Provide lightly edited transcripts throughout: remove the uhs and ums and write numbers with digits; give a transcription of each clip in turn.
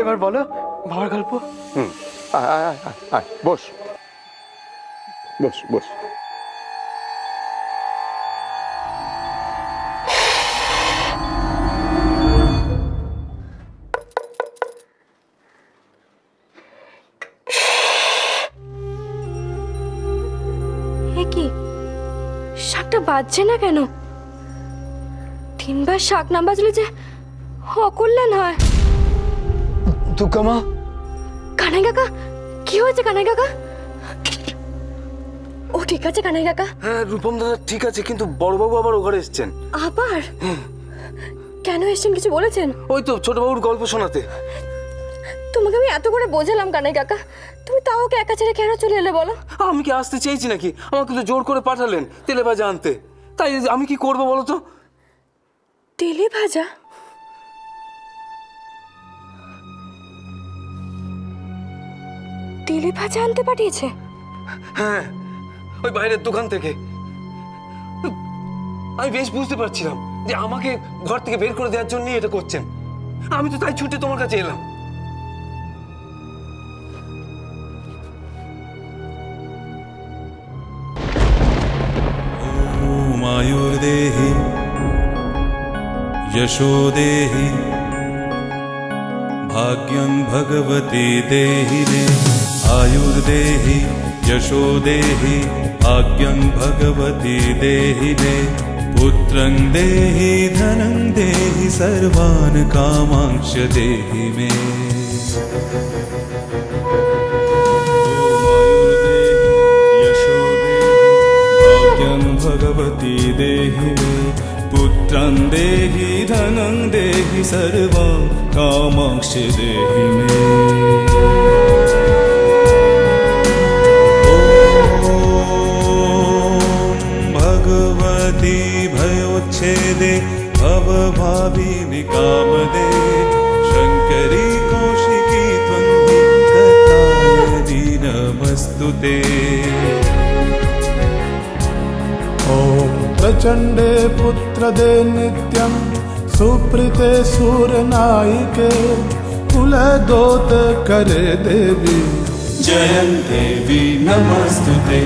এবার বলো বাবার গল্প। আয় আয় আয় আয় আয়, বস বস বস। এ কি শাকটা বাজছে না কেন? তিনবার শাক না বাজলে যে অকল্যাণ হয়। দুর্গা মা, কানাই কাকা, কি হয়েছে কানাই কাকা? ও ঠিক আছে কানাই কাকা? হ্যাঁ রূপম দাদা ঠিক আছে, কিন্তু বড়বাবু আবার ও ঘরে এসছেন। আবার কেন এসেছেন কিছু বলেছেন? ওই তো ছোটবাবুর গল্প শোনাতে। তোমাকে আমি এত করে বোঝালাম কানাই কাকা, তুমি তাও ওকে একা ছেড়ে কেন চলে এলে বলো? আমি কি আসতে চেয়েছি নাকি? আমাকে তো জোর করে পাঠালেন তেলে ভাজা আনতে, তাই আমি কি করবো বলো তো? তেলে ভাজা? তেলে ভাজা আনতে পাঠিয়েছে? হ্যাঁ, ওই বাইরের দোকান থেকে। আমি বেশ বুঝতে পারছিলাম যে আমাকে ঘর থেকে বের করে দেওয়ার জন্য এটা করছেন। আমি তো তাই ছুটে তোমার কাছে এলাম। आयुर्देहि यशो देहि भाग्यं भगवती देहि मे। आयुर्देहि यशो देहि भाग्यं भगवती देहि मे। पुत्रं देहि धनं देहि सर्वान् कामांश देहि मे। भगवती देहि मे। पुत्रं देहि धनं देहि सर्वं कामांश देहि मे। ॐ भगवती भयोच्छेदे भवभाविनि कामदे। शङ्करी कौशिकी त्वं हि कथायनि नमस्तुते। ॐ प्रचण्डे पुत्रदे नित्यं सुप्रीते सूरनायिके कुलदोत करे देवी जयं देवी नमस्तुते।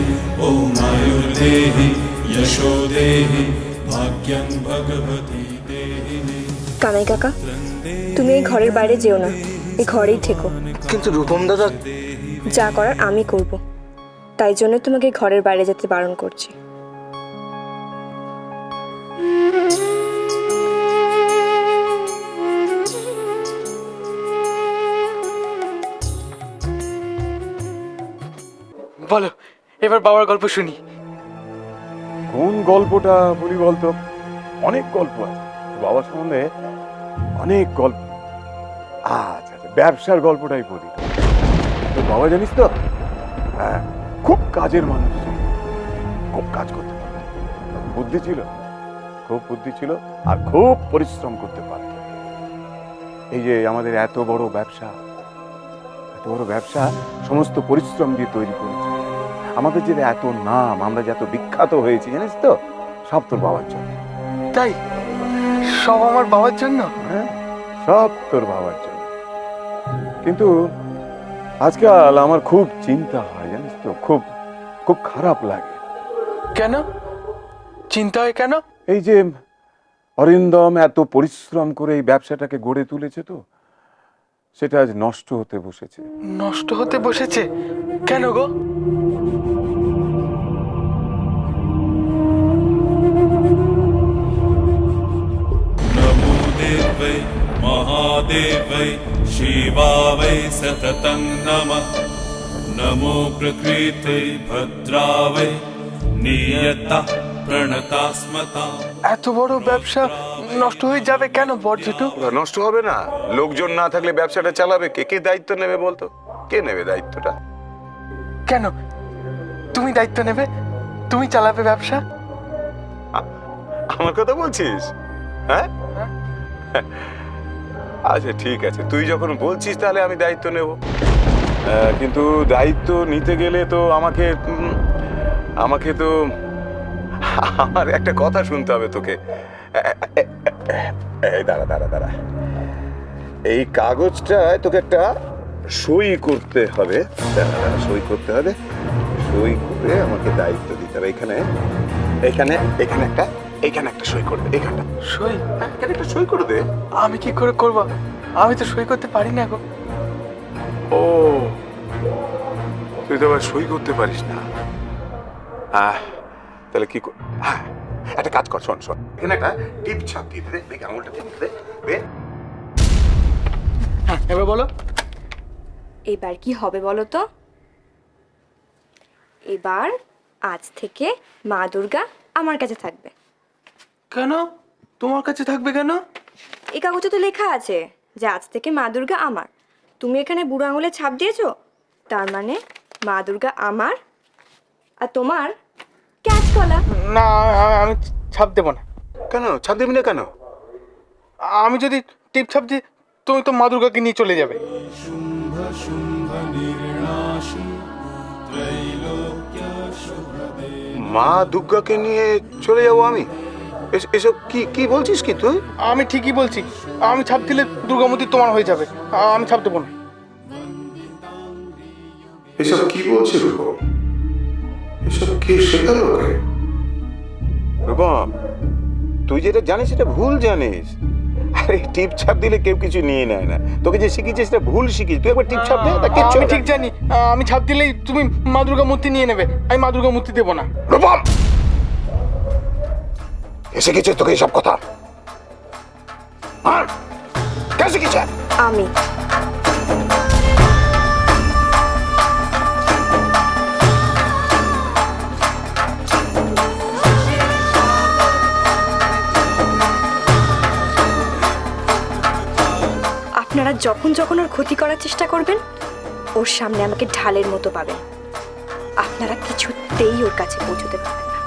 ॐ आयुर्देहि यशो देहि भाग्यं भगवती देहि मे। কানাই কাকা, তুমি এই ঘরের বাইরে যেও না, এই ঘরেই থেকো। কিন্তু রূপম দাদা, যা করার আমি করব, তাই জন্য তোমাকে এই ঘরের বাইরে যেতে বারণ করছি। বলো এবার বাবার গল্প শুনি। কোন গল্পটা বলি বলতো? অনেক গল্প আছে বাবার সম্বন্ধে, অনেক গল্প। আচ্ছা আচ্ছা, ব্যবসার গল্পটাই বলি। তো বাবা জানিস তো, হ্যাঁ, খুব কাজের মানুষ ছিল, খুব কাজ করতে পারত, বুদ্ধি ছিল, খুব বুদ্ধি ছিল, আর খুব পরিশ্রম করতে পারত। এই যে আমাদের এত বড় ব্যবসা, এত বড় ব্যবসা সমস্ত পরিশ্রম দিয়ে তৈরি করেছে। আমাদের যে এত নাম, আমরা যে এত বিখ্যাত হয়েছি জানিস তো, সব তোর বাবার জন্য। তাই সব আমার বাবার জন্য? হ্যাঁ, সব তোর বাবার জন্য। কিন্তু আজকাল আমার খুব চিন্তা হয় জানিস তো, খুব খুব খারাপ লাগে। কেন চিন্তা হয় কেন? এই যে অরিন্দম এত পরিশ্রম করে এই ব্যবসাটাকে গড়ে তুলেছে, তো সেটা আজ নষ্ট হতে বসেছে। নষ্ট হতে বসেছে কেন গো? नमो देवै महादेवै शिवावै सततं नमः। नमो प्रकृते भद्रावै नियता प्रणतास्मता। এত বড় ব্যবসা নষ্ট হয়ে যাবে কেন বর্জিত? নষ্ট হবে না? লোকজন না থাকলে ব্যবসাটা চালাবে কে? কে দায়িত্ব নেবে বলতো? কে নেবে দায়িত্বটা? কেন তুমি দায়িত্ব নেবে? তুমি চালাবে ব্যবসা? আমার কথা বলছিস? হ্যাঁ, আচ্ছা ঠিক আছে, তুই যখন বলছিস তাহলে আমি দায়িত্ব নেব। কিন্তু দায়িত্ব নিতে গেলে তো আমাকে তো আমার একটা কথা শুনতে হবে তোকে। এই দাঁড়া দাঁড়া দাঁড়া, এই কাগজটায় তোকে একটা সই করতে হবে। সই করতে হবে, সই করে আমাকে দায়িত্ব দিতে হবে। এখানে এখানে এখানে একটা এখানে একটা সই করবে। এখানটা সই? এখানে একটা সই করে দে। আমি কি করে করব? আমি তো সই করতে পারি না গো। ও, তুই তো আবার সই করতে পারিস না। তাহলে কি হ্যাঁ, একটা কাজ কর, শোন শোন, এখানে একটা টিপ ছাপ দিয়ে দে, দেখে আঙুলটা দিয়ে দে, দে। হ্যাঁ, এবার বলো। এবার কি হবে বলো তো? এবার আজ থেকে মা দুর্গা আমার কাছে থাকবে। কেন তোমার কাছে থাকবে কেন? এই কাগজে তো লেখা আছে যে আজ থেকে মা দুর্গা আমার। তুমি এখানে বুড়ো আঙুলে ছাপ দিয়েছো, তার মানে মা দুর্গা আমার আর তোমার ক্যাচ কলা। না, আমি ছাপ দেবো না। কেন ছাপ দিবি না কেন? আমি যদি টিপ ছাপ দিই, তুমি তো মা দুর্গাকে নিয়ে চলে যাবে। মা দুর্গাকে নিয়ে চলে যাবো আমি? এসব কি কি বলছিস কি তুই? আমি ঠিকই বলছি, আমি ছাপ দিলে দুর্গামূর্তি তোমার হয়ে যাবে। আমি ছাপ দেবো না। এসব কি বলছিস রূপম? এসব কি শেখালো কে? রূপম, তুই যেটা জানিস সেটা ভুল জানিস। আরে টিপ ছাপ দিলে কেউ কিছু নিয়ে নেয় না। তোকে যে শিখিয়েছিস সেটা ভুল শিখিস। তুই একবার টিপ ছাপ দে, তা কিচ্ছু আমি ঠিক জানি, আমি ছাপ দিলেই তুমি মা দুর্গা মূর্তি নিয়ে নেবে। আমি মা দুর্গা মূর্তি দেবো না। রূপম, এসে গেছে তোকে এসব কথা? হ্যাঁ, কে শিখেছে? আমি। আপনারা যখন যখন ওর ক্ষতি করার চেষ্টা করবেন, ওর সামনে আমাকে ঢালের মতো পাবেন। আপনারা কিছুতেই ওর কাছে পৌঁছতে পারবেন না।